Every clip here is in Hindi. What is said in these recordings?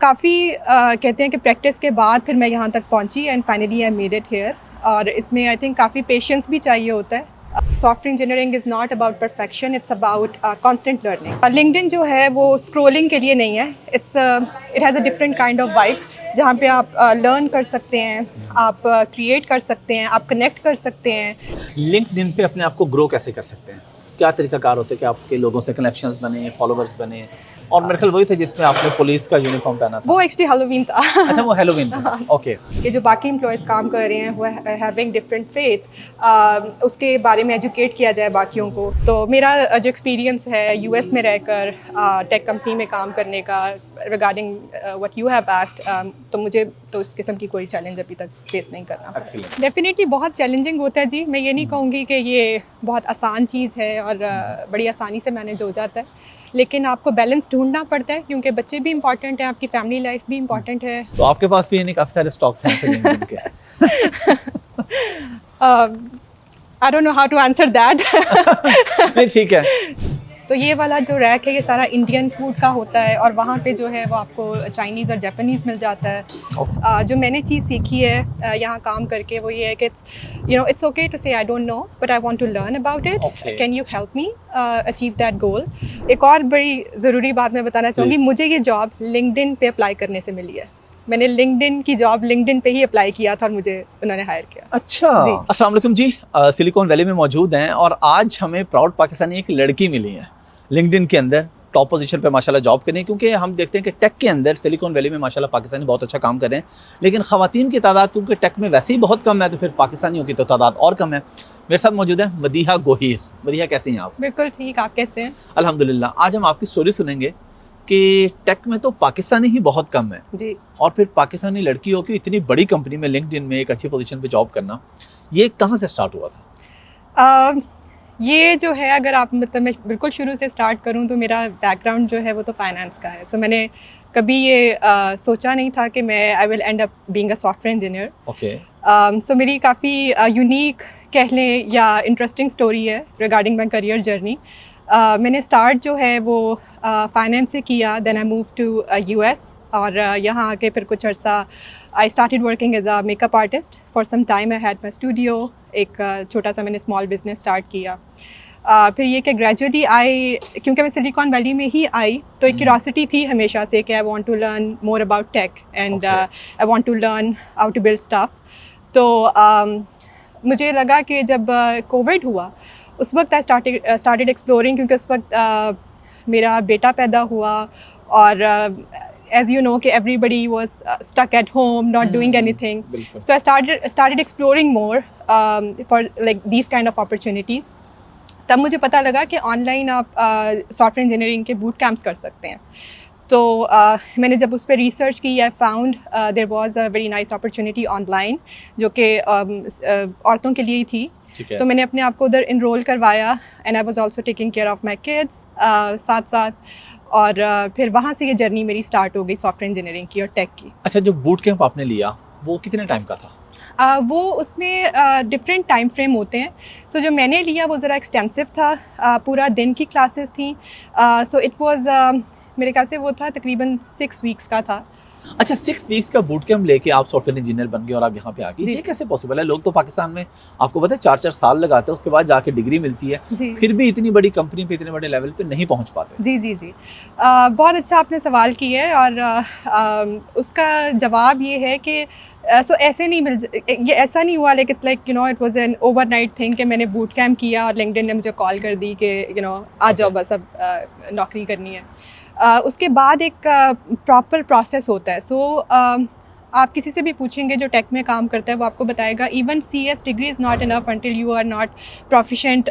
काफ़ी कहते हैं कि प्रैक्टिस के बाद फिर मैं यहाँ तक पहुँची and finally I made it here. और इसमें आई थिंक काफ़ी पेशेंस भी चाहिए होता है। Software engineering is not about perfection, it's about constant learning. LinkedIn जो है वो स्क्रोलिंग के लिए नहीं है, it has a different kind of vibe जहाँ पे आप लर्न कर सकते हैं, आप क्रिएट कर सकते हैं, आप कनेक्ट कर सकते हैं। लिंक्डइन पे अपने आप को ग्रो कैसे कर सकते हैं? क्या तरीकाकार होते हैं कि आपके लोगों से कनेक्शंस बने, फॉलोवर्स बने? और मेरे ख्याल वही थे जिसमें आपने पुलिस का यूनिफॉर्म पहना था। वो एक्चुअली हैलोवीन था। अच्छा, वो हैलोवीन था। ओके। ये जो बाकी एम्प्लॉयज़ काम कर रहे हैं वो हैविंग डिफरेंट फेथ, उसके बारे में एजुकेट किया जाए बाकियों को। तो मेरा जो एक्सपीरियंस है यूएस में रहकर टेक कंपनी में काम करने का regarding what you have asked, तो मुझे तो इस किस्म की कोई चैलेंज अभी तक फेस नहीं करना पड़ा। डेफिनेटली बहुत चैलेंजिंग होता है जी। मैं ये नहीं कहूँगी कि ये बहुत आसान चीज़ है और बड़ी आसानी से मैनेज हो जाता है, लेकिन आपको बैलेंस ढूंढना पड़ता है क्योंकि बच्चे भी इंपॉर्टेंट हैं, आपकी फैमिली लाइफ भी इंपॉर्टेंट है। तो आपके पास भी काफ़ी सारे स्टॉक्स हैं लिंक्डइन के। I don't know how to answer that. नहीं, ठीक है। सो ये वाला जो रैक है ये सारा इंडियन फूड का होता है और वहाँ पे जो है वो आपको चाइनीज़ और जापानीज़ मिल जाता है। जो मैंने चीज़ सीखी है यहाँ काम करके वो ये है कि it's okay to say I don't know but I want to learn about it, can you help me achieve that goal. एक और बड़ी ज़रूरी बात मैं बताना चाहूँगी, मुझे ये जॉब लिंक्डइन पे अप्लाई करने से मिली है। मैंने लिंक्डइन की जॉब लिंक्डइन पे ही अप्लाई किया था और मुझे उन्होंने हायर किया। अच्छा जी। अस्सलाम वालेकुम जी, सिलिकॉन वैली में मौजूद हैं और आज हमें प्राउड पाकिस्तानी एक लड़की मिली है लिंक्डइन के अंदर टॉप पोजीशन पे माशाल्लाह जॉब करने, क्योंकि हम देखते हैं कि टेक के अंदर सिलिकॉन वैली में माशाल्लाह पाकिस्तानी बहुत अच्छा काम कर रहे हैं, लेकिन ख़वातीन की तादाद क्योंकि टेक में वैसे ही बहुत कम है तो फिर पाकिस्तानियों की तो तादाद और कम है। मेरे साथ मौजूद है मदीहा गोहीर। मदीहा, कैसी हैं आप? बिल्कुल ठीक, आप कैसे हैं? अल्हम्दुलिल्लाह। आज हम आपकी स्टोरी सुनेंगे कि टेक में तो पाकिस्तानी ही बहुत कम है जी, और फिर पाकिस्तानी लड़की हो कि इतनी बड़ी कंपनी में लिंक्डइन में एक अच्छी पोजीशन पे जॉब करना, ये कहाँ से स्टार्ट हुआ था? ये जो है अगर आप मतलब मैं बिल्कुल शुरू से स्टार्ट करूं तो मेरा बैकग्राउंड जो है वो तो फाइनेंस का है। सो मैंने कभी ये सोचा नहीं था कि मैं I will end up being a software engineer. Okay. So मेरी काफ़ी यूनिक कह लें या इंटरेस्टिंग स्टोरी है रिगार्डिंग माई करियर जर्नी। मैंने स्टार्ट जो है वो फाइनेंस से किया, then I move to US और यहाँ आके फिर कुछ अर्सा I started working as a makeup artist for some time. I had my studio, एक छोटा सा मैंने स्मॉल बिजनेस स्टार्ट किया। फिर ये कि ग्रेजुअली आई, क्योंकि मैं सिलिकॉन वैली में ही आई तो एक क्यूरियोसिटी थी हमेशा से कि I want to learn more about tech and I want to learn how to build stuff. तो मुझे लगा कि जब कोविड हुआ उस वक्त आई स्टार्टेड एक्सप्लोरिंग, क्योंकि उस वक्त मेरा बेटा पैदा हुआ और as you know कि everybody was stuck at home not doing anything, so I started exploring more for like these kind of opportunities। तब मुझे पता लगा कि ऑनलाइन आप सॉफ्टवेयर इंजीनियरिंग के बूट कैंप्स कर सकते हैं। तो मैंने जब उस पर रिसर्च की, I found there was a very nice opportunity online जो कि औरतों के लिए ही थी। तो मैंने अपने आप को उधर इनरोल करवाया and I was also taking care of my kids साथ साथ, और फिर वहाँ से ये जर्नी मेरी स्टार्ट हो गई सॉफ्टवेयर इंजीनियरिंग की और टेक की। अच्छा, जो बूट कैंप आपने लिया वो कितने टाइम का था? वो उसमें डिफरेंट टाइम फ्रेम होते हैं। सो जो मैंने लिया वो ज़रा एक्सटेंसिव था, पूरा दिन की क्लासेस थी। सो इट वाज मेरे ख्याल से वो था तकरीबन 6 वीक्स का था। अच्छा, 6 वीक्स का बूट कैंप लेके आप सॉफ्टवेयर इंजीनियर बन गए और आप यहाँ पे आ गए, ये कैसे पॉसिबल है? लोग तो पाकिस्तान में आपको पता है 4-4 साल लगाते हैं, उसके बाद जाके डिग्री मिलती है, फिर भी इतनी बड़ी कंपनी पे इतने बड़े लेवल पे नहीं पहुँच पाते। जी। बहुत अच्छा आपने सवाल किया है और उसका जवाब ये है कि सो ऐसे नहीं ये ऐसा नहीं हुआ like it's like it was an overnight thing कि मैंने बूट कैंप किया और लिंक्डइन ने मुझे कॉल कर दी कि आ जाओ बस अब नौकरी करनी है। उसके बाद एक प्रॉपर प्रोसेस होता है। सो आप किसी से भी पूछेंगे जो टेक में काम करता है वो आपको बताएगा even CS degree is not enough until you are not proficient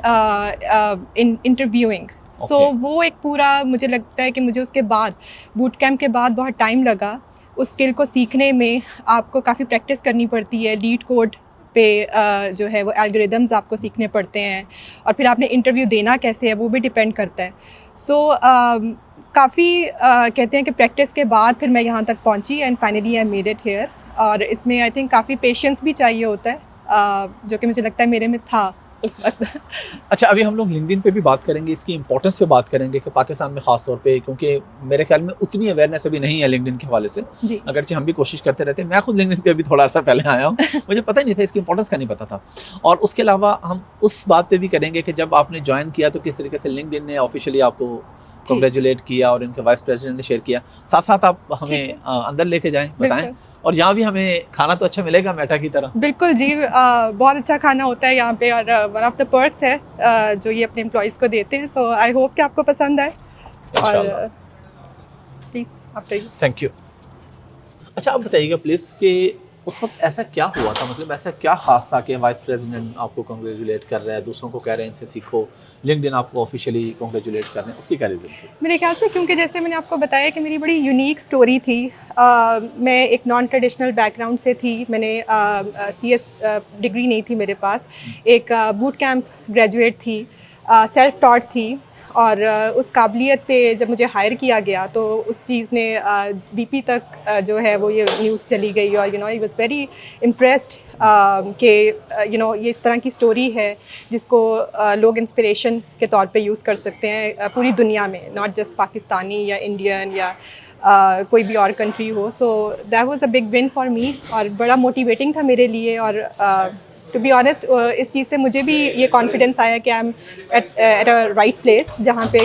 in interviewing. So वो एक पूरा, मुझे लगता है कि मुझे उसके बाद बूट कैंप के बाद बहुत टाइम लगा उस स्किल को सीखने में। आपको काफ़ी प्रैक्टिस करनी पड़ती है, लीड कोड पे जो है वो एल्गोरिदम्स आपको सीखने पड़ते हैं और फिर आपने इंटरव्यू देना कैसे है वो भी डिपेंड करता है। सो काफ़ी कहते हैं कि प्रैक्टिस के बाद फिर मैं यहाँ तक पहुँची and finally I made it here. और इसमें आई थिंक काफ़ी पेशेंस भी चाहिए होता है जो कि मुझे लगता है मेरे में था। उस वक्त। अच्छा, अभी हम लोग लिंक्डइन पे भी बात करेंगे, इसकी इंपॉर्टेंस पे बात करेंगे कि पाकिस्तान में ख़ास तौर पे, क्योंकि मेरे ख्याल में उतनी अवेयरनेस अभी नहीं है लिंक्डइन के हवाले से, जी अगरचे हम भी कोशिश करते रहते हैं। मैं खुद लिंक्डइन पे अभी थोड़ा सा पहले आया हूँ, मुझे पता ही नहीं था, इसकी इंपॉर्टेंस का नहीं पता था। और उसके अलावा हम उस बात पे भी करेंगे कि जब आपने ज्वाइन किया तो किस तरीके से लिंक्डइन ने ऑफिशियली आपको कॉन्ग्रेचुलेट किया और इनके वाइस प्रेसिडेंट ने शेयर किया। साथ साथ आप हमें अंदर लेके जाएं, बताएं। और यहाँ भी हमें खाना तो अच्छा मिलेगा मेटा की तरह? बिल्कुल जी, बहुत अच्छा खाना होता है यहाँ पे, और वन ऑफ द पर्क्स है जो ये अपने एम्प्लॉयज़ को देते हैं। सो आई होप कि आपको पसंद आए, और प्लीज़ आप चाहिए। Thank you. अच्छा, आप बताइएगा प्लीज़ कि उस वक्त ऐसा क्या हुआ था, मतलब ऐसा क्या खास था कि वाइस प्रेसिडेंट आपको कॉन्ग्रेचुलेट कर रहा है, दूसरों को कह रहे हैं इनसे सीखो, लिंक्डइन आपको ऑफिशियली कॉन्ग्रेचुलेट कर रहे हैं, उसकी क्या रीज़न थी? मेरे ख्याल से क्योंकि जैसे मैंने आपको बताया कि मेरी बड़ी यूनिक स्टोरी थी। मैं एक नॉन ट्रेडिशनल बैकग्राउंड से थी। मैंने CS डिग्री नहीं थी मेरे पास, एक बूट कैंप ग्रेजुएट थी, सेल्फ टॉट थी, और उस काबिलियत पे जब मुझे हायर किया गया तो उस चीज़ ने VP तक जो है वो ये न्यूज़ चली गई, और आई वाज वेरी इम्प्रेस्ड कि ये इस तरह की स्टोरी है जिसको लोग इंस्पिरेशन के तौर पे यूज़ कर सकते हैं पूरी दुनिया में, नॉट जस्ट पाकिस्तानी या इंडियन या कोई भी और कंट्री हो। So that was a big win for me, और बड़ा मोटिवेटिंग था मेरे लिए। और टू बी ऑनेस्ट, इस चीज़ से मुझे भी ये कॉन्फिडेंस आया कि I am at a right place, जहाँ पे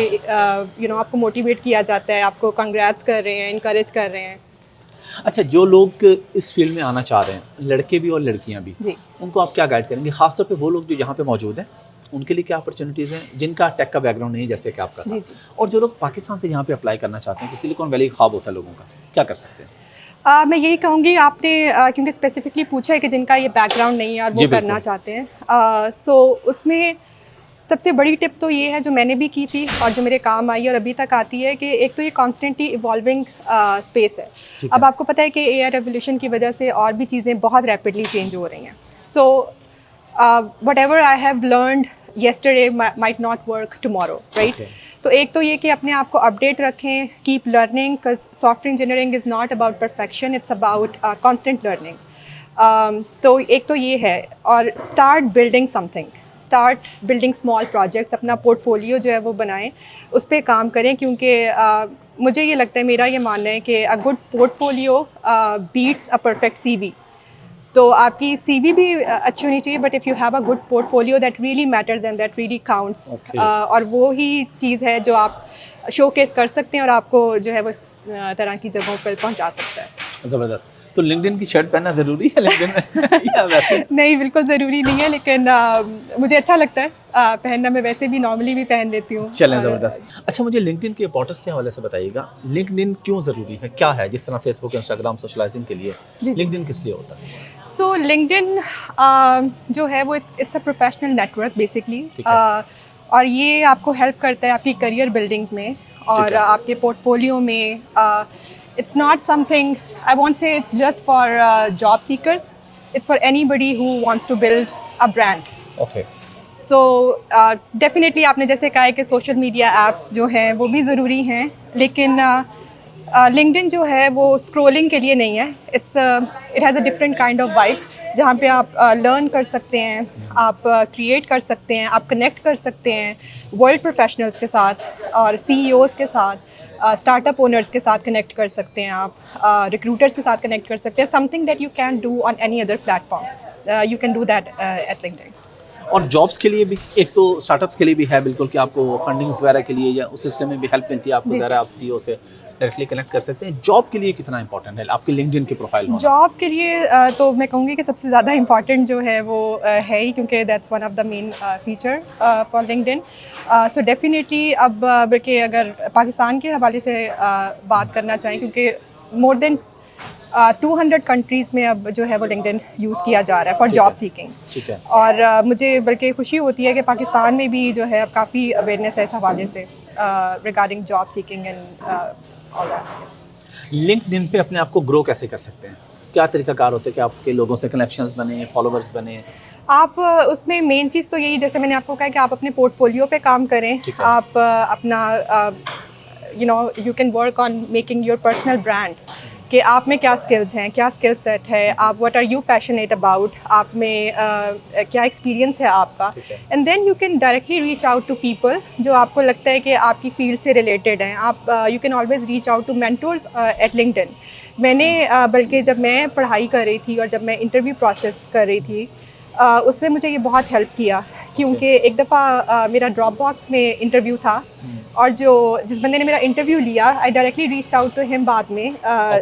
आपको मोटिवेट किया जाता है, आपको कंग्रेट्स कर रहे हैं, इनकरेज कर रहे हैं। अच्छा, जो लोग इस फील्ड में आना चाह रहे हैं, लड़के भी और लड़कियां भी, जी, उनको आप क्या गाइड करेंगे? खासतौर पे वो लोग जो यहाँ पे मौजूद हैं, उनके लिए क्या अपॉर्चुनिटीज़ हैं जिनका टेक का बैकग्राउंड नहीं है जैसे कि आपका था? जी, जी। और जो लोग पाकिस्तान से यहाँ पे अप्लाई करना चाहते हैं कि सिलिकॉन वैली ख्वाब होता है लोगों का, क्या कर सकते हैं? मैं यही कहूँगी, आपने क्योंकि स्पेसिफिकली पूछा है कि जिनका ये बैकग्राउंड नहीं है और वो करना चाहते हैं, सो उसमें सबसे बड़ी टिप तो ये है जो मैंने भी की थी और जो मेरे काम आई और अभी तक आती है, कि एक तो ये कॉन्स्टेंटली इवॉल्विंग स्पेस है। अब आपको पता है कि AI रेवोल्यूशन की वजह से और भी चीज़ें बहुत रैपिडली चेंज हो रही हैं। So what ever I have learned yesterday might not work tomorrow, right? तो एक तो ये कि अपने आप को अपडेट रखें, keep learning, because software engineering is not about perfection, it's about constant learning. तो एक तो ये है, और start building something, start building small projects, अपना पोर्टफोलियो जो है वो बनाएं, उस पर काम करें, क्योंकि मुझे ये लगता है, मेरा ये मानना है कि a good portfolio beats a perfect CV। तो आपकी CV भी अच्छी होनी चाहिए, but if you have a good portfolio that really matters and that really counts, और वो ही चीज़ है जो आप शोकेस कर सकते हैं और आपको जो है वो इस तरह की जगहों पर पहुंचा सकता है। ज़बरदस्त। तो लिंक्डइन की शर्ट पहनना ज़रूरी है लिंक्डइन में या वैसे? नहीं, बिल्कुल ज़रूरी नहीं है, लेकिन मुझे अच्छा लगता है पहनना। मैं वैसे भी नॉर्मली भी पहन लेती हूँ। चलें, ज़बरदस्त। अच्छा, मुझे लिंक्डइन के इंपॉर्टेंस के हवाले से बताइएगा, लिंक्डइन क्यों ज़रूरी है, क्या है? जिस तरह फेसबुक, इंस्टाग्राम सोशलाइजिंग के लिए, लिंक्डइन किस लिए होता है? सो लिंक्डइन जो है वो it's a professional network basically, और ये आपको हेल्प करता है आपकी करियर बिल्डिंग में और आपके पोर्टफोलियो में। It's not something, I want say it's just for job seekers, it's for anybody who wants to build a brand. Okay. So definitely आपने जैसे कहा है कि सोशल मीडिया ऐप्स जो हैं वो भी ज़रूरी हैं, लेकिन लिंक्डइन जो है वो स्क्रोलिंग के लिए नहीं है। It has a different kind of vibe, जहाँ पे आप लर्न कर सकते हैं, आप क्रिएट कर सकते हैं, आप कनेक्ट कर सकते हैं वर्ल्ड प्रोफेशनल्स के साथ और CEOs के साथ, स्टार्टअप ओनर्स के साथ कनेक्ट कर सकते हैं, आप रिक्रूटर्स के साथ कनेक्ट कर सकते हैं। Something that you can do on any other platform, you can do that at LinkedIn. और जॉब्स के लिए भी, एक तो स्टार्टअप्स के लिए भी है बिल्कुल कि आपको फंडिंग्स वगैरह के लिए या उस सिस्टम में भी हेल्प मिलती है आपको, ज़रा आप CEO से डायरेक्टली कनेक्ट कर सकते हैं। जॉब के लिए कितना इंपॉर्टेंट है आपकी लिंक्डइन की प्रोफाइल होना? जॉब के लिए तो मैं कहूँगी कि सबसे ज़्यादा इंपॉर्टेंट जो है वो है ही, क्योंकि that's one of the main feature for LinkedIn. So definitely अब बल्कि अगर पाकिस्तान के हवाले से बात करना चाहें, क्योंकि मोर देन 200 कंट्रीज़ में अब जो है वो लिंक्डइन यूज़ किया जा रहा है फॉर जॉब सीकिंग। ठीक है। और मुझे बल्कि खुशी होती है कि पाकिस्तान में भी जो है अब काफ़ी अवेयरनेस है इस हवाले से regarding job seeking and all that. LinkedIn पे अपने आप को ग्रो कैसे कर सकते हैं? क्या तरीकाकार होते हैं कि आपके लोगों से कनेक्शंस बने, फॉलोवर्स बने? आप उसमें मेन चीज़ तो यही, जैसे मैंने आपको कहा कि आप अपने पोर्टफोलियो पे काम करें, आप अपना you can work on making your personal brand, कि आप में क्या स्किल्स हैं, क्या स्किल सेट है, आप what are you passionate about, आप में क्या एक्सपीरियंस है आपका, and then you can directly reach out to people जो आपको लगता है कि आपकी फील्ड से रिलेटेड हैं. आप you can always reach out to mentors at LinkedIn. मैंने बल्कि जब मैं पढ़ाई कर रही थी और जब मैं इंटरव्यू प्रोसेस कर रही थी उसमें मुझे ये बहुत हेल्प किया, क्योंकि एक दफ़ा मेरा ड्रॉप बॉक्स में इंटरव्यू था और जिस बंदे ने मेरा इंटरव्यू लिया, I directly reached out to him बाद में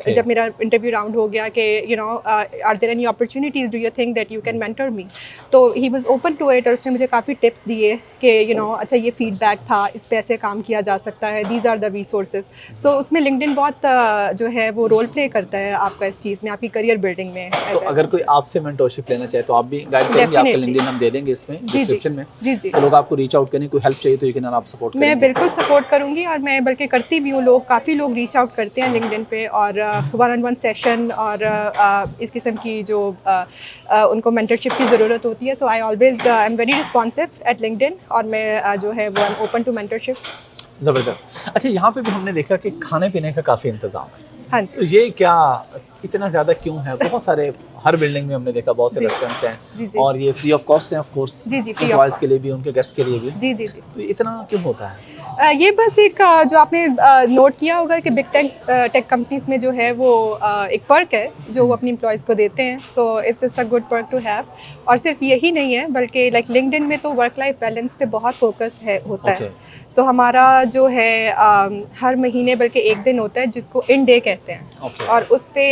जब मेरा इंटरव्यू राउंड हो गया कि you know are there any opportunities, do you think that you can mentor me. तो he was open to it और उसने मुझे काफ़ी टिप्स दिए कि यू नो अच्छा ये फीडबैक था, इस पे ऐसे काम किया जा सकता है, दीज आर द रिसोर्सेज. सो उसमें लिंक्डइन बहुत जो है वो रोल प्ले करता है आपका इस चीज़ में, आपकी करियर बिल्डिंग में. तो अगर कोई आपसे मेंटरशिप लेना चाहे तो आप भी गाइड करेंगे, आपका लिंक्डइन हम दे देंगे इसमें डिस्क्रिप्शन में. जी. तो लोग आपको रीच आउट करें, कोई हेल्प चाहिए तो यू कैन आप सपोर्ट करेंगे. मैं बिल्कुल सपोर्ट करूँगी और मैं बल्कि करती भी हूँ. काफ़ी लोग रीच आउट करते हैं लिंक्डइन पे और 1-on-1 सेशन और इस किस्म की जो उनको मेंटरशिप की ज़रूरत होती है. So I always I am very responsive at LinkedIn और मैं जो है वो I am open to mentorship. ज़बरदस्त. अच्छा, यहाँ पे भी हमने देखा कि खाने पीने का काफ़ी इंतज़ाम है. हाँ जी. तो ये क्या इतना ज़्यादा क्यों है? बहुत सारे हर बिल्डिंग में हमने देखा बहुत से जी. रेस्टोरेंट्स हैं. जी. और ये फ्री ऑफ कॉस्ट हैं ऑफ कोर्स. जी, free of एम्प्लॉयज़ के cost. लिए भी, उनके गेस्ट के लिए भी. जी. तो इतना क्यों होता है? ये बस एक जो आपने नोट किया होगा कि बिग टेक कंपनीज में जो है वो एक पर्क है जो वो अपनी एम्प्लॉयज़ को देते हैं. So it's just a good perk to have. और सिर्फ यही नहीं है बल्कि लाइक लिंक्डइन में तो वर्क लाइफ बैलेंस पे बहुत फोकस होता है. सो हमारा जो है हर महीने बल्कि एक दिन होता है जिसको इन डे कहते हैं. और उस पे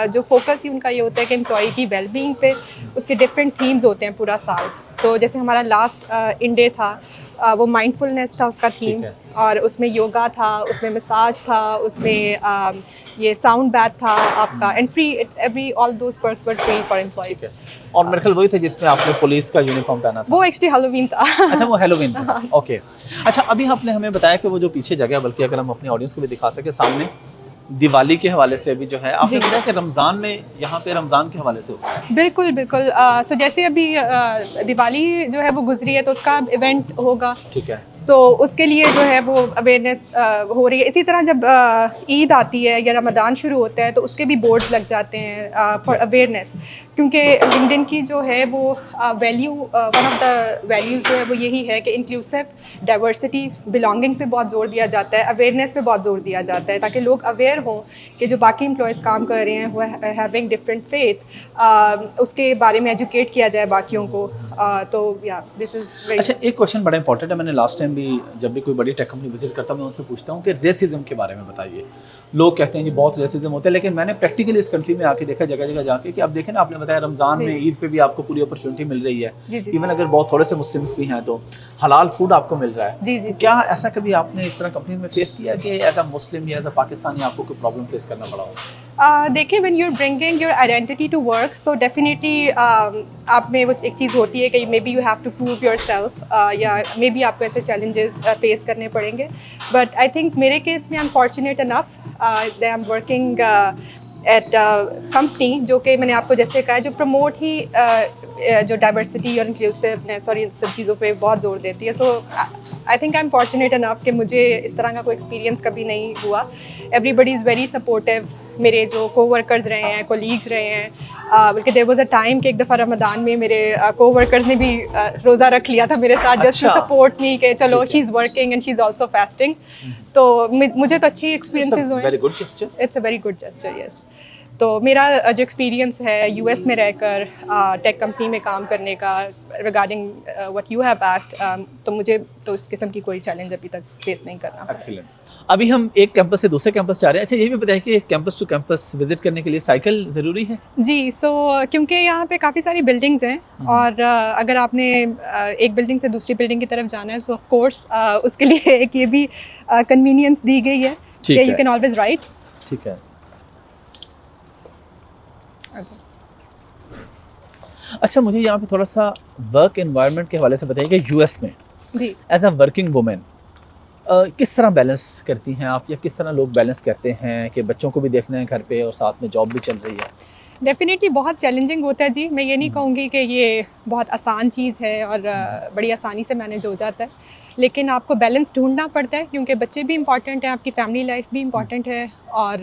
जो फोकस ही उनका ये होता है कि एम्प्लॉई की वेलबींग पे उसके डिफरेंट थीम्स होते हैं पूरा साल. सो जैसे हमारा लास्ट इन डे था वो माइंडफुलनेस था उसका थीम, और उसमें योगा था, उसमें मसाज था, उसमें ये साउंड बैथ था आपका, and free every all those perks were free for employees. और मेरे ख्याल वही थे जिसमें आपने पुलिस का यूनिफॉर्म पहना था. वो एक्चुअली हैलोवीन था. अच्छा, वो हैलोवीन था. ओके. अच्छा, अभी आपने हमें बताया कि वो जो पीछे जगह है, बल्कि अगर हम अपने ऑडियंस को भी दिखा सके, सामने दिवाली के हवाले से भी जो है आपने बताया कि रमज़ान में यहाँ पे रमज़ान के हवाले से होता है. बिल्कुल. सो जैसे अभी दिवाली जो है वो गुजरी है तो उसका इवेंट होगा. ठीक है. सो उसके लिए जो है वो अवेयरनेस हो रही है. इसी तरह जब ईद आती है या रमज़ान शुरू होता है तो उसके भी बोर्ड्स लग जाते हैं फॉर अवेयरनेस, क्योंकि लिंक्डइन की जो है वो value, one of the values जो है वो यही है कि इंक्लूसिव, डाइवर्सिटी, बिलोंगिंग पे बहुत जोर दिया जाता है, अवेयरनेस पे बहुत जोर दिया जाता है, ताकि लोग अवेयर हों कि जो बाकी एम्प्लॉयज़ काम कर रहे हैं वो हैविंग डिफरेंट फेथ, उसके बारे में एजुकेट किया जाए बाकियों को. तो या दिस इज़ वेरी. अच्छा, एक क्वेश्चन बड़ा इंपॉर्टेंट है. मैंने लास्ट टाइम भी जब भी कोई बड़ी टेक कंपनी विजिट करता हूँ मैं उनसे पूछता हूँ कि रेसिज्म के बारे में बताइए. लोग कहते हैं जी बहुत रेसिज्म होता है, लेकिन मैंने प्रैक्टिकली इस कंट्री में आके देखा जगह जगह जाके कि आप देखें ना, आपने बताया रमज़ान में, ईद पे भी आपको पूरी अपॉर्चुनिटी मिल रही है. इवन अगर बहुत थोड़े से मुस्लिम्स भी हैं तो हलाल फूड आपको मिल रहा है. तो क्या ऐसा कभी आपने इस तरह कंपनी में फेस किया कि एज अ मुस्लिम या एज अ पाकिस्तानी आपको कोई प्रॉब्लम फेस करना पड़ा हो? देखिए, when you are bringing your identity to work, so definitely आप में वो एक चीज़ होती है कि maybe you have to prove yourself, या मे बी आपको ऐसे चैलेंजेस फेस करने पड़ेंगे. बट आई थिंक मेरे केस में I am fortunate enough that I am working at company जो कि मैंने आपको जैसे कहा जो प्रमोट ही जो डाइवर्सिटी और इंक्लूसिवनेस और इन सब चीज़ों पे बहुत जोर देती है. So I think I am fortunate enough कि मुझे इस तरह का कोई एक्सपीरियंस कभी नहीं हुआ. Everybody is very supportive. मेरे जो कोवर्कर्स रहे हैं, कोलीग्स रहे हैं, बल्कि देयर वाज अ टाइम कि एक दफ़ा रमज़ान में मेरे कोवर्कर्स ने भी रोज़ा रख लिया था मेरे साथ, जस्ट टू सपोर्ट मी कि चलो she is working and she is also fasting. तो मुझे तो अच्छी एक्सपीरियंसेस हुए. Very good gesture. It's a very good gesture, yes. तो मेरा जो एक्सपीरियंस है यूएस में रहकर टेक कंपनी में काम करने का, regarding what you have asked, तो मुझे तो इस किस्म की कोई चैलेंज अभी तक फेस नहीं करना. एक्सीलेंट. अभी हम एक कैंपस से दूसरे कैंपस जा रहे हैं. अच्छा, ये भी बताइए कि कैंपस टू कैंपस विजिट करने के लिए साइकिल ज़रूरी है? जी. सो क्योंकि यहाँ पे काफ़ी सारी बिल्डिंग्स हैं और अगर आपने एक बिल्डिंग से दूसरी बिल्डिंग की तरफ जाना है, सो ऑफ कोर्स उसके लिए एक ये भी कन्वीनियंस दी गई है कि यू कैन ऑलवेज राइड. ठीक है. अच्छा, मुझे यहाँ पे थोड़ा सा वर्क एनवायरनमेंट के हवाले से बताइए कि यूएस में जी एज अ वर्किंग वुमेन किस तरह बैलेंस करती हैं आप, या किस तरह लोग बैलेंस करते हैं कि बच्चों को भी देखना है घर पे और साथ में जॉब भी चल रही है? डेफिनेटली बहुत चैलेंजिंग होता है जी. मैं ये नहीं कहूँगी कि ये बहुत आसान चीज़ है और बड़ी आसानी से मैनेज हो जाता है, लेकिन आपको बैलेंस ढूंढना पड़ता है क्योंकि बच्चे भी इंपॉर्टेंट हैं, आपकी फैमिली लाइफ भी इंपॉर्टेंट है। और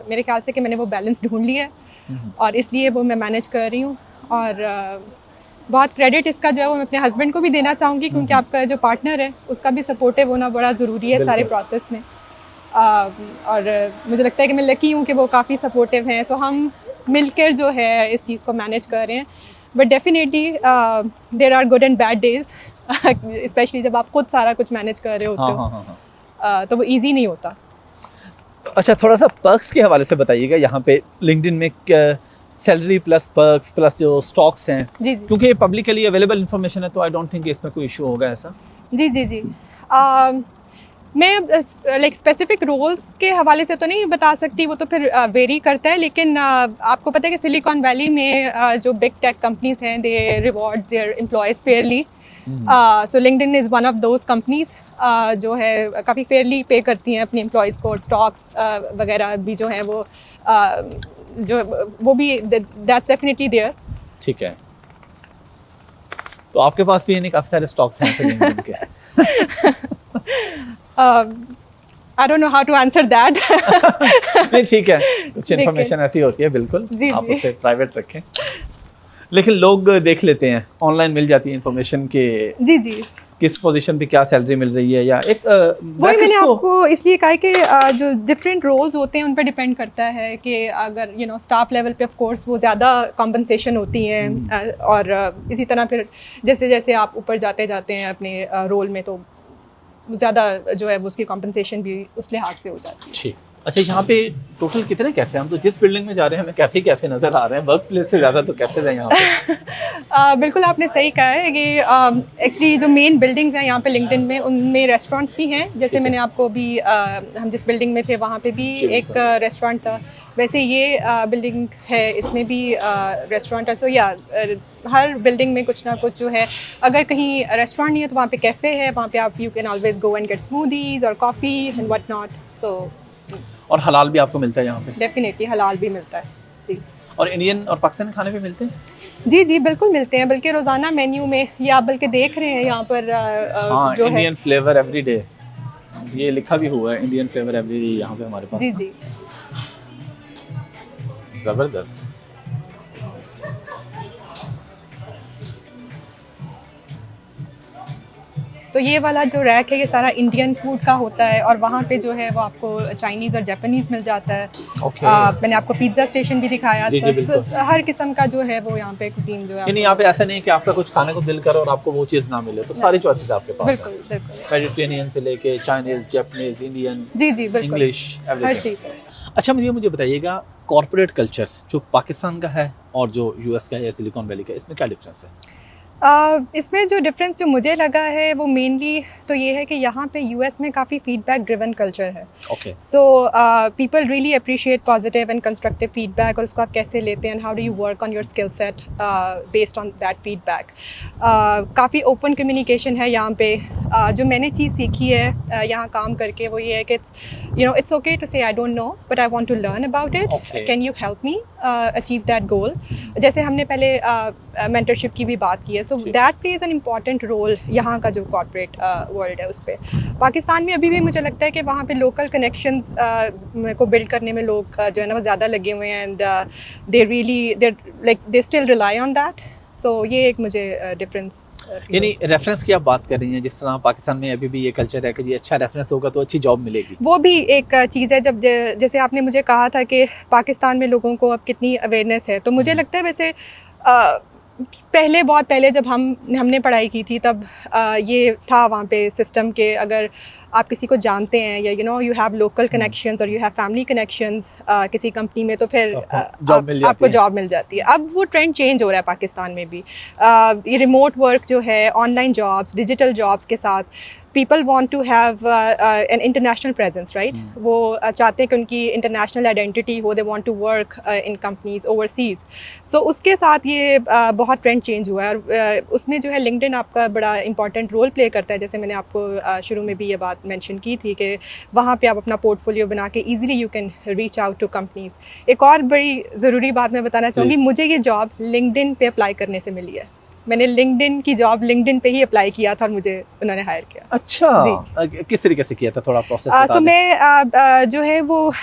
मेरे ख्याल से कि मैंने वो बैलेंस ढूंढ लिया है और इसलिए वो मैं मैनेज कर रही हूँ। और बहुत क्रेडिट इसका जो है वो मैं अपने हस्बैंड को भी देना चाहूँगी क्योंकि आपका जो पार्टनर है उसका भी सपोर्टिव होना बड़ा ज़रूरी है सारे प्रोसेस में। और मुझे लगता है कि मैं लकी हूँ कि वो काफ़ी सपोर्टिव हैं। सो हम मिलकर जो है इस चीज़ को मैनेज कर रहे हैं। But definitely there are good and bad days, specially जब आप खुद सारा कुछ मैनेज कर रहे होते हो तो वो ईजी नहीं होता। अच्छा, थोड़ा सा पर्क्स के हवाले से बताइएगा यहाँ पे लिंक्डइन में सैलरी प्लस पर्क्स प्लस जो स्टॉक्स हैं। जी जी, क्योंकि ये पब्लिकली अवेलेबल इन्फॉर्मेशन है तो आई डोंट थिंक इसमें कोई इशू होगा ऐसा। जी जी जी। मैं लाइक स्पेसिफिक रोल्स के हवाले से तो नहीं बता सकती, वो तो फिर वेरी करता है। लेकिन आपको पता है कि सिलिकॉन वैली में जो बिग टेक कंपनीज हैं they reward their employees fairly. So LinkedIn is one of those companies जो है काफ़ी फेयरली पे करती हैं अपनी एम्प्लॉयज़ को। और स्टॉक्स वगैरह भी जो हैं वो भी दैट्स डेफिनेटली देयर। ठीक है, तो आपके पास भी यानी काफ़ी सारे स्टॉक्स हैं फिर लिंक्डइन के। I don't know how to answer that. नहीं ठीक है, कुछ इन्फॉर्मेशन ऐसी होती है बिल्कुल, जी, आप जी। उसे प्राइवेट रखें। लेकिन लोग देख लेते हैं, ऑनलाइन मिल जाती है इन्फॉर्मेशन के जी जी, किस पोजीशन पे क्या सैलरी मिल रही है या एक वही मैंने आपको इसलिए कहा कि जो डिफरेंट रोल्स होते हैं उन पर डिपेंड करता है कि अगर स्टाफ लेवल पे ऑफ कोर्स वो ज़्यादा कॉम्पनसेशन होती हैं। और इसी तरह फिर जैसे जैसे आप ऊपर जाते जाते हैं अपने रोल में तो ज़्यादा जो है वो उसकी कॉम्पनसेशन भी उस लिहाज से हो जाती है। ठीक। अच्छा, यहाँ पे टोटल कितने कैफ़े हैं? हम तो जिस बिल्डिंग में जा रहे हैं हमें कैफ़े नज़र आ रहे हैं, वर्क प्लेस से ज़्यादा तो कैफ़ेज़ हैं यहाँ पे। बिल्कुल आपने सही कहा है कि एक्चुअली जो मेन बिल्डिंग्स हैं यहाँ पे लिंक्डइन में उनमें रेस्टोरेंट्स भी हैं। जैसे मैंने आपको भी हम जिस बिल्डिंग में थे वहाँ पे भी एक रेस्टोरेंट था, वैसे ये बिल्डिंग है इसमें भी रेस्टोरेंट है। सो या हर बिल्डिंग में कुछ ना कुछ जो है, अगर कहीं रेस्टोरेंट नहीं है तो वहाँ पे कैफ़े है, वहाँ पे आप you can always go and get smoothies और coffee and what not. So और हलाल भी आपको मिलता है यहाँ पे? डेफिनेटली हलाल भी मिलता है जी। और इंडियन और पाकिस्तानी खाने भी मिलते हैं? जी जी बिल्कुल मिलते हैं, बल्कि रोज़ाना मेन्यू में ये आप बल्कि देख रहे हैं यहाँ पर हाँ, जो इंडियन फ्लेवर एवरी डे, ये लिखा भी हुआ है इंडियन फ्लेवर एवरी डे यहाँ पे हमारे पास। जी जी। ज़बरदस्त। सो ये वाला जो रैक है ये सारा इंडियन फूड का होता है और वहाँ पे जो है वो आपको चाइनीज़ और जापानीज़ मिल जाता है। ओके। मैंने आपको पिज़्ज़ा स्टेशन भी दिखाया। जी, जी, बिल्कुल। हर किस्म का जो है वो यहाँ पे कुजीन जो है यानी यहाँ पे ऐसा नहीं है कि आपका कुछ खाने को दिल करे और आपको वो चीज़ ना मिले, तो सारी चॉइसेस आपके पास बिल्कुल हैं। बिल्कुल। मेडिटेरेनियन से लेके चाइनीज़, जापानीज़, इंडियन, जी जी बिल्कुल, इंग्लिश, हर एवरीथिंग। चीज़ है। अच्छा, मुझे बताइएगा कॉर्पोरेट कल्चर जो पाकिस्तान का है और जो यूएस का है या सिलिकॉन वैली का, इसमें क्या डिफरेंस है? इसमें जो डिफरेंस जो मुझे लगा है वो मेनली तो ये है कि यहाँ पे यूएस में काफ़ी फीडबैक ड्रिवन कल्चर है। Okay. So people really appreciate positive and constructive feedback और उसको आप कैसे लेते हैं, how do you work on your skill set based on that feedback. काफ़ी ओपन कम्युनिकेशन है यहाँ पे। जो मैंने चीज़ सीखी है यहाँ काम करके वो ये है कि it's okay to say I don't know but I want to learn about it, can you help me achieve that goal. जैसे हमने पहले मेंटरशिप की भी बात की है, so that plays an important role यहाँ का जो कॉर्पोरेट वर्ल्ड है उस पर। पाकिस्तान में अभी भी मुझे लगता है कि वहाँ पे लोकल कनेक्शंस को बिल्ड करने में लोग जो है ना वो ज़्यादा लगे हुए हैं and they still rely on that. So ये एक मुझे डिफरेंस। यानी रेफरेंस की आप बात कर रही हैं, जिस तरह पाकिस्तान में अभी भी ये कल्चर है कि जी अच्छा रेफरेंस होगा तो अच्छी जॉब मिलेगी, वो भी एक चीज़ है। जब जैसे आपने मुझे कहा था कि पाकिस्तान में लोगों को अब कितनी अवेयरनेस है, तो मुझे लगता है वैसे बहुत पहले जब हमने पढ़ाई की थी तब ये था वहाँ पे सिस्टम के अगर आप किसी को जानते हैं या यू हैव लोकल कनेक्शंस और यू हैव फैमिली कनेक्शंस किसी कंपनी में तो फिर आपको जॉब मिल जाती है। अब वो ट्रेंड चेंज हो रहा है पाकिस्तान में भी। ये रिमोट वर्क जो है, ऑनलाइन जॉब्स, डिजिटल जॉब्स के साथ people want to have an international presence, right. वो चाहते हैं कि उनकी इंटरनेशनल आइडेंटिटी हो, they want to work in companies overseas. So उसके साथ ये बहुत ट्रेंड चेंज हुआ है और उसमें जो है लिंक्डइन आपका बड़ा इंपॉर्टेंट रोल प्ले करता है। जैसे मैंने आपको शुरू में भी ये बात मेंशन की थी कि वहाँ पे आप अपना पोर्टफोलियो बना के easily you can reach out to companies. एक और बड़ी ज़रूरी बात मैं बताना चाहूँगी, मुझे ये जॉब लिंक्डइन पे अप्लाई करने से मिली है। मैंने लिंक्डइन की जॉब लिंक्डइन पे ही अप्लाई किया था और मुझे उन्होंने हायर किया। अच्छा, किस तरीके से किया था, थोड़ा प्रोसेस बता सो दें। मैं जो है वो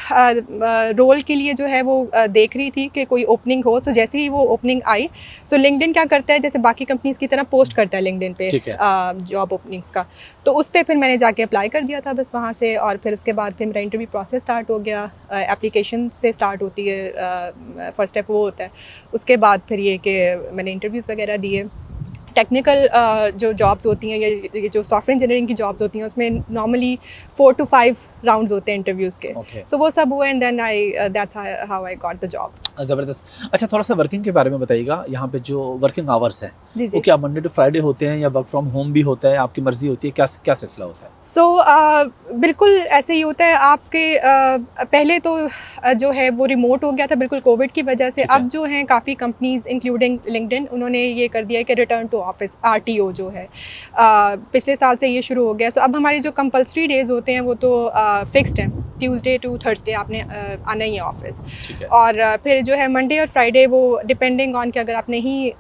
रोल के लिए जो है वो देख रही थी कि कोई ओपनिंग हो। सो जैसे ही वो ओपनिंग आई, सो लिंक्डइन क्या करता है, जैसे बाकी कंपनीज की तरह पोस्ट करता है लिंक्डइन पे ठीक है। जॉब ओपनिंग्स का। तो उस पर फिर मैंने जाके अप्लाई कर दिया था बस वहाँ से, और फिर उसके बाद फिर मेरा इंटरव्यू प्रोसेस स्टार्ट हो गया। एप्लीकेशन से स्टार्ट होती है, फर्स्ट स्टेप वो होता है। उसके बाद फिर ये कि मैंने इंटरव्यूज़ वगैरह दिए। टेक्निकल जो जॉब्स होती हैं, ये जो सॉफ्टवेयर इंजीनियरिंग की जॉब्स होती हैं, उसमें नॉर्मली 4 to 5 राउंड्स होते हैं इंटरव्यूज़ के। Okay. सो वो सब हुए and then that's how I got the job. ज़बरदस्त। अच्छा, थोड़ा सा वर्किंग के बारे में बताइएगा। यहाँ पे जो वर्किंग आवर्स हैं जी वो क्या मंडे टू फ्राइडे होते हैं या वर्क फ्रॉम होम भी होता है, आपकी मर्जी होती है, क्या क्या सिलसिला होता है? सो बिल्कुल ऐसे ही होता है। आपके पहले तो जो है वो रिमोट हो गया था बिल्कुल कोविड की वजह से। ठीक है। अब जो हैं काफ़ी कंपनीज इंक्लूडिंग लिंक्डइन, उन्होंने ये कर दिया है कि रिटर्न टू ऑफिस, RTO जो है पिछले साल से ये शुरू हो गया। सो अब हमारे जो कंपल्सरी डेज होते हैं वो तो फिक्स्ड हैं, ट्यूसडे टू थर्सडे आपने आना ही है ऑफिस। ठीक है। और फिर जो है मंडे और फ्राइडे वो डिपेंडिंग ऑन कि अगर आप नहीं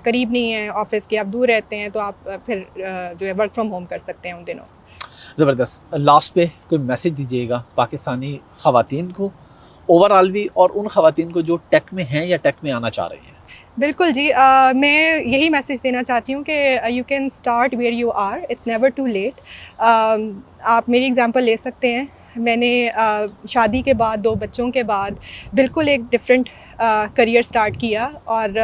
करीब नहीं हैं ऑफिस के, आप दूर रहते हैं, तो आप फिर जो है वर्क फ्रॉम होम कर सकते हैं उन दिनों। ज़बरदस्त। लास्ट पे कोई मैसेज दीजिएगा पाकिस्तानी ख़वातीन को ओवरऑल भी, और उन ख़वातीन को जो टेक में हैं या टेक में आना चाह रही हैं? बिल्कुल जी, मैं यही मैसेज देना चाहती हूँ कि you can start where you are, it's never too late. आप मेरी एग्जांपल ले सकते हैं। मैंने शादी के बाद 2 बच्चों के बाद बिल्कुल एक डिफरेंट करियर स्टार्ट किया, और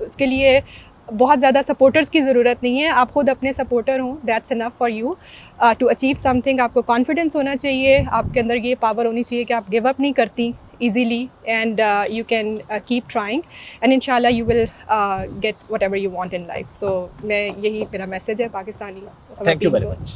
उसके लिए बहुत ज़्यादा सपोर्टर्स की ज़रूरत नहीं है। आप खुद अपने सपोर्टर हों, that's enough for you to achieve something. आपको कॉन्फिडेंस होना चाहिए, आपके अंदर ये पावर होनी चाहिए कि आप गिव अप नहीं करती easily, and you can keep trying, and inshallah you will get whatever you want in life. So मैं यही मेरा मैसेज है Pakistani. Thank you very much.